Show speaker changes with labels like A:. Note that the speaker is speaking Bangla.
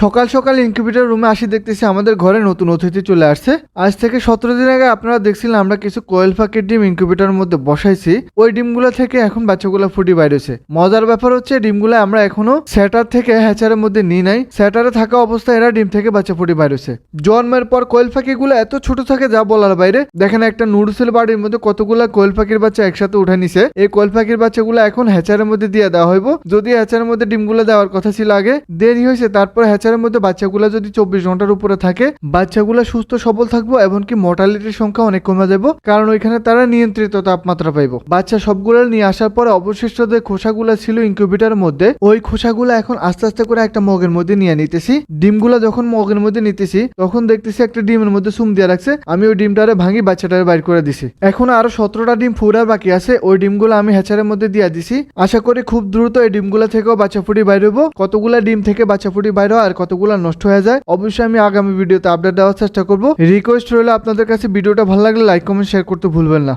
A: সকাল সকাল ইনকিউবেটর রুমে আসি দেখতেছি আমাদের ঘরে নতুন অতিথি চলে আসছে। আজ থেকে 17 দিন আগে আপনারা দেখছিলেন আমরা কিছু কোয়েল পাখির ডিম ইনকিউবেটরের মধ্যে বসাইছি। ওই ডিমগুলো থেকে এখন বাচ্চাগুলো ফুটি বাইর হয়েছে। মজার ব্যাপার হচ্ছে ডিমগুলো আমরা এখনো স্যাটার থেকে হ্যাচারের মধ্যে নিই নাই। স্যাটারে থাকা অবস্থায় এরা ডিম থেকে বাচ্চা ফুটি বাইর হয়েছে। জন্মের পর কোয়েল পাখিগুলো এত ছোট থাকে যা বলার বাইরে। দেখেন একটা নুডলসের বাড়ির মধ্যে কতগুলা কোয়েল পাখির বাচ্চা একসাথে উঠে নিছে। এই কোয়েল পাখির বাচ্চাগুলো এখন হ্যাচারের মধ্যে দিয়ে দেওয়া হইব। যদি হ্যাচারের মধ্যে ডিমগুলো দেওয়ার কথা ছিল আগে, দেরি হয়েছে। তারপর হ্যাচারের মধ্যে বাচ্চাগুলো যদি 24 ঘন্টার উপরে থাকে, বাচ্চাগুলো সুস্থ সবল থাকবো, এমনকি মর্টালিটির সংখ্যা অনেক কমে যাবো, কারণ ওইখানে তারা নিয়ন্ত্রিত তাপমাত্রা পাইবো। বাচ্চা সবগুলো নিয়ে আসার পরে অবশিষ্ট যে খোসাগুলো ছিল ইনকিউবেটরের মধ্যে, ওই খোসাগুলো এখন আস্তে আস্তে করে একটা মগের মধ্যে নিয়ে নিতেছি। ডিমগুলো যখন মগের মধ্যে নিতেছি তখন দেখতেছি একটা ডিমের মধ্যে চুম দিয়ে রাখছে। আমি ওই ডিমটারে ভাঙি বাচ্চাটারে বাইর করে দিছি। এখন আরো 17টা ডিম ফুটার বাকি আছে। ওই ডিমগুলো আমি হ্যাচারের মধ্যে দিয়ে দিছি। আশা করি খুব দ্রুত এই ডিমগুলো থেকেও বাচ্চা ফুটি বাইর হবো। কতগুলা ডিম থেকে বাচ্চা ফুটি বাইর হয় আর কতগুলা নষ্ট হয়ে যায় অবশ্যই আমি আগামী ভিডিওতে আপডেট দেওয়ার চেষ্টা করব। রিকোয়েস্ট রইল আপনাদের কাছে, ভিডিওটা ভালো লাগলে লাইক কমেন্ট শেয়ার করতে ভুলবেন না।